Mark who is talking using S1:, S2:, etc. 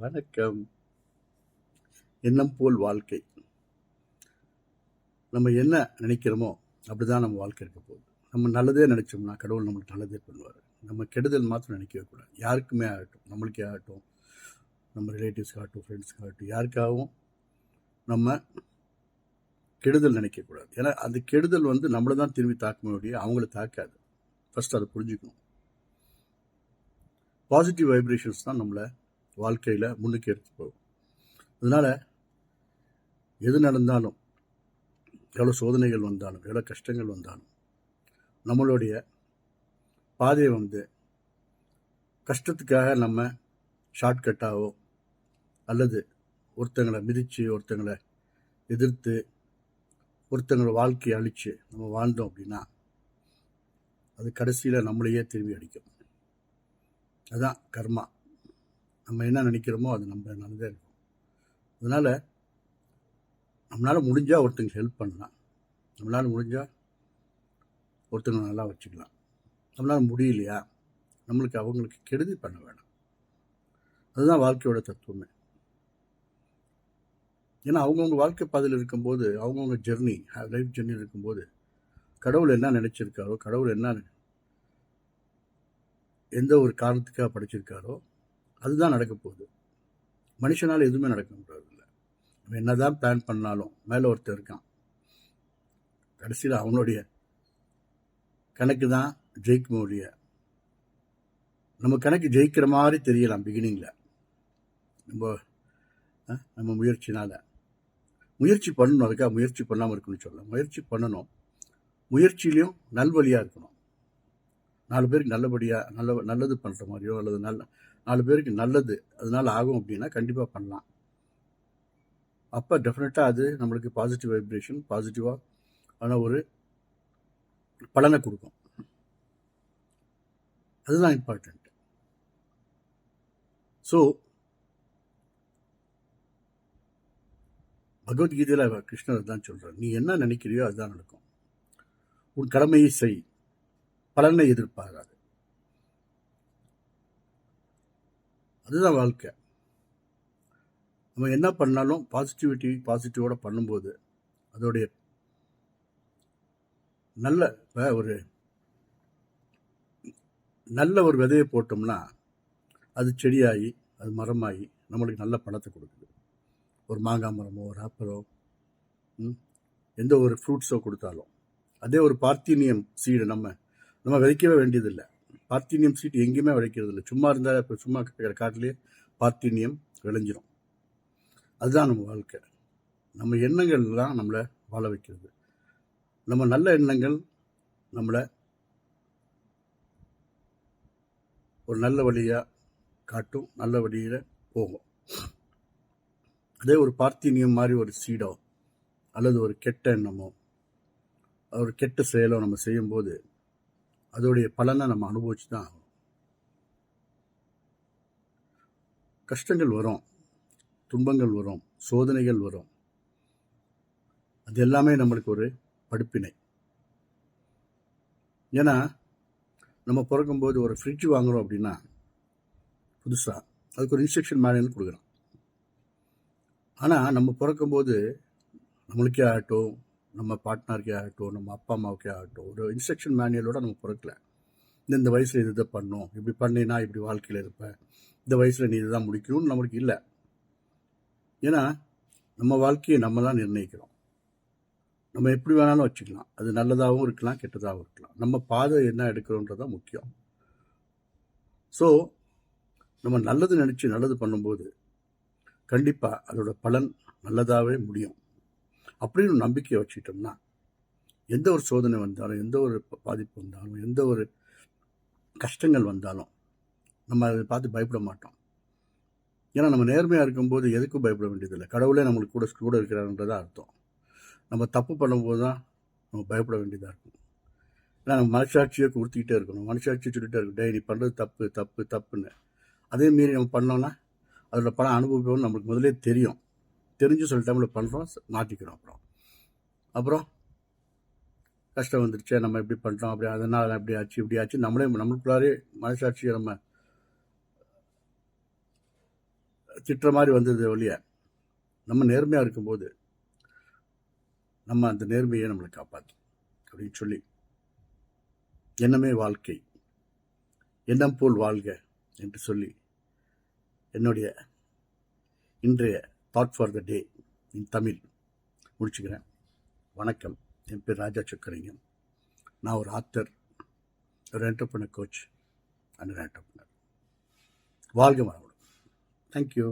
S1: வணக்கம். எண்ணம் போல் வாழ்க்கை. நம்ம என்ன நினைக்கிறோமோ அப்படிதான் நம்ம வாழ்க்கை இருக்க போகுது. நம்ம நல்லதே நினைச்சோம்னா கடவுள் நம்மளுக்கு நல்லதே பண்ணுவார். நம்ம கெடுதல் மாத்திரம் நினைக்கவே கூடாது. யாருக்குமே ஆகட்டும், நம்மளுக்கே ஆகட்டும், நம்ம ரிலேட்டிவ்ஸ்க்கு ஆகட்டும், ஃப்ரெண்ட்ஸ்க்கு ஆகட்டும், யாருக்காகவும் நம்ம கெடுதல் நினைக்கக்கூடாது. ஏன்னா அந்த கெடுதல் நம்மளை தான் திரும்பி தாக்குமே ஒழிய அவங்கள தாக்காது. ஃபர்ஸ்ட் அதை புரிஞ்சுக்கணும். பாசிட்டிவ் வைப்ரேஷன்ஸ் தான் நம்மளை வாழ்க்கையில் முன்னுக்கு எடுத்து போகும். அதனால் எது நடந்தாலும், எவ்வளோ சோதனைகள் வந்தாலும், எவ்வளோ கஷ்டங்கள் வந்தாலும், நம்மளுடைய பாதையை கஷ்டத்துக்காக நம்ம ஷார்ட்கட்டாவோ அல்லது ஒருத்தங்களை மிதித்து, ஒருத்தங்களை எதிர்த்து, ஒருத்தங்களோட வாழ்க்கையை அழித்து நம்ம வாழ்ந்தோம் அப்படின்னா அது கடைசியில் நம்மளையே திரும்பி அடிக்கும். அதுதான் கர்மா. நம்ம என்ன நினைக்கிறோமோ அது நம்ம நல்லதே இருக்கும். அதனால் நம்மளால் முடிஞ்சால் ஒருத்தங்க ஹெல்ப் பண்ணலாம், நம்மளால் முடிஞ்சால் ஒருத்தங்க நல்லா வச்சுக்கலாம். நம்மளால் முடியலையா நம்மளுக்கு அவங்களுக்கு கெடுதி பண்ண வேண்டாம். அதுதான் வாழ்க்கையோட தத்துவமே. ஏன்னா அவங்கவுங்க வாழ்க்கை பாதையில் இருக்கும்போது, அவங்கவுங்க ஜெர்னி, லைஃப் ஜெர்னி இருக்கும்போது கடவுள் என்ன நினைச்சிருக்காரோ, கடவுள் என்ன எந்த ஒரு காரணத்துக்காக படைச்சிருக்காரோ அதுதான் நடக்க போகுது. மனுஷனால் எதுவுமே நடக்க முடியாதுல்ல. நம்ம என்னதான் பிளான் பண்ணாலும் மேலே ஒருத்தர் இருக்கான். கடைசியில் அவனுடைய கணக்கு தான் ஜெயிக்கும் ஒழிய நம்ம கணக்கு ஜெயிக்கிற மாதிரி தெரியலாம் பிகினிங்கில். நம்ம முயற்சி பண்ணணும். அதுக்காக முயற்சி பண்ணாமல் இருக்குன்னு சொல்லலாம். முயற்சி பண்ணணும். முயற்சியிலையும் நல்வழியாக இருக்கணும். 4 பேருக்கு நல்லது பண்ணுற மாதிரியோ அல்லது 4 பேருக்கு நல்லது அதனால ஆகும் அப்படின்னா கண்டிப்பாக பண்ணலாம். அப்போ டெஃபினட்டாக அது நம்மளுக்கு பாசிட்டிவ் வைப்ரேஷன், பாசிட்டிவான ஒரு பலனை கொடுக்கும். அதுதான் இம்பார்ட்டண்ட். ஸோ பகவத்கீதையில் கிருஷ்ணர் தான் சொல்கிறார், நீ என்ன நினைக்கிறியோ அதுதான் நடக்கும். உன் கடமையை செய், பலனை எதிர்பாராது. அதுதான் வாழ்க்கை. நம்ம என்ன பண்ணாலும் பாசிட்டிவோட பண்ணும்போது அதோடைய நல்ல ஒரு விதையை போட்டோம்னா அது செடியாகி, அது மரமாகி நம்மளுக்கு நல்ல பழத்தை கொடுக்குது. ஒரு மாங்காய் மரமோ, ஒரு ஆப்பிளோ, எந்த ஒரு ஃப்ரூட்ஸோ கொடுத்தாலும் அதே ஒரு பார்த்தீனியம் சீடை நம்ம விதைக்கவே வேண்டியதில்லை. பார்த்தீனியம் சீட் எங்கேயுமே விளைக்கிறது இல்லை. சும்மா இருந்தால் இப்போ சும்மா காட்டிலே பார்த்தீனியம் விளைஞ்சிரும். அதுதான் நம்ம வாழ்க்கை. நம்ம எண்ணங்கள்லாம் நம்மளை வாழ வைக்கிறது. நம்ம நல்ல எண்ணங்கள் நம்மளை ஒரு நல்ல வழியாக காட்டும், நல்ல வழியில் போகும். அதே ஒரு பார்த்தீனியம் மாதிரி ஒரு சீடோ அல்லது ஒரு கெட்ட எண்ணமோ ஒரு கெட்ட செயலோ நம்ம செய்யும்போது அதோடைய பலனை நம்ம அனுபவிச்சு தான் ஆகும். கஷ்டங்கள் வரும், துன்பங்கள் வரும், சோதனைகள் வரும். அது எல்லாமே நம்மளுக்கு ஒரு படிப்பினை. ஏன்னா நம்ம பிறக்கும்போது ஒரு ஃப்ரிட்ஜ் வாங்குறோம் அப்படின்னா புதுசாக அதுக்கு ஒரு இன்ஸ்ட்ரக்ஷன் மேனுவல் கொடுக்குறோம். ஆனால் நம்ம பிறக்கும்போது நம்மளுக்கே ஆகட்டும், நம்ம பார்ட்னருக்கே ஆகட்டும், நம்ம அப்பா அம்மாவுக்கே ஆகட்டும், ஒரு இன்ஸ்ட்ரக்ஷன் மேனுவலோட நம்ம பிறக்கல. இந்த வயசில் இது இதை பண்ணணும், இப்படி பண்ணினா இப்படி வாழ்க்கையில் இருப்பேன், இந்த வயசில் நீ இதுதான் முடிக்கணும்னு நம்மளுக்கு இல்லை. ஏன்னா நம்ம வாழ்க்கையை நம்ம தான் நிர்ணயிக்கிறோம். நம்ம எப்படி வேணாலும் வச்சுக்கலாம். அது நல்லதாகவும் இருக்கலாம், கெட்டதாகவும் இருக்கலாம். நம்ம பாதை என்ன எடுக்கிறோன்றதான் முக்கியம். ஸோ நம்ம நல்லது நினச்சி நல்லது பண்ணும்போது கண்டிப்பாக அதோட பலன் நல்லதாகவே முடியும் அப்படின்னு நம்பிக்கையை வச்சுக்கிட்டோம்னா எந்த ஒரு சோதனை வந்தாலும், எந்த ஒரு பாதிப்பு வந்தாலும், எந்த ஒரு கஷ்டங்கள் வந்தாலும் நம்ம அதை பார்த்து பயப்பட மாட்டோம். ஏன்னா நம்ம நேர்மையாக இருக்கும்போது எதுக்கும் பயப்பட வேண்டியதில்லை. கடவுளே நம்மளுக்கு கூட இருக்கிறாருன்றதான் அர்த்தம். நம்ம தப்பு பண்ணும்போது தான் நம்ம பயப்பட வேண்டியதாக இருக்கும். ஏன்னா நம்ம மனசாட்சியை கொடுத்துக்கிட்டே இருக்கணும். மனசாட்சியை சொல்லிகிட்டே இருக்கும், டே நீ பண்ணுறது தப்பு தப்பு தப்புன்னு. அதே மீறி நம்ம பண்ணோன்னா அதோட பணம் அனுபவிப்போம்னு நம்மளுக்கு முதலே தெரியும். தெரிஞ்சு சில டைமில் பண்ணுறோம், மாட்டிக்கிறோம். அப்புறம் கஷ்டம் வந்துருச்சு, நம்ம எப்படி பண்ணுறோம், அப்படி அதனால் அப்படி ஆச்சு இப்படி ஆச்சு நம்மளுக்குள்ளாரே மனசாட்சியை நம்ம திட்டுற மாதிரி வந்தது ஒழிய, நம்ம நேர்மையாக இருக்கும்போது நம்ம அந்த நேர்மையை நம்மளை காப்பாற்றும் அப்படின்னு சொல்லி, எண்ணமே வாழ்க்கை, எண்ணம் போல் வாழ்க என்று சொல்லி என்னுடைய இன்றைய தாட் ஃபார் த டே இன் தமிழ் முடிச்சுக்கிறேன். வணக்கம். என் பேர் ராஜா சொக்கலிங்கம். நான் ஒரு ஆத்தர், ஒரு என்டர்பிரனர் கோச் அண்ட் என்டர்பிரனர். வாழ்க வளமுடன். தேங்க்யூ.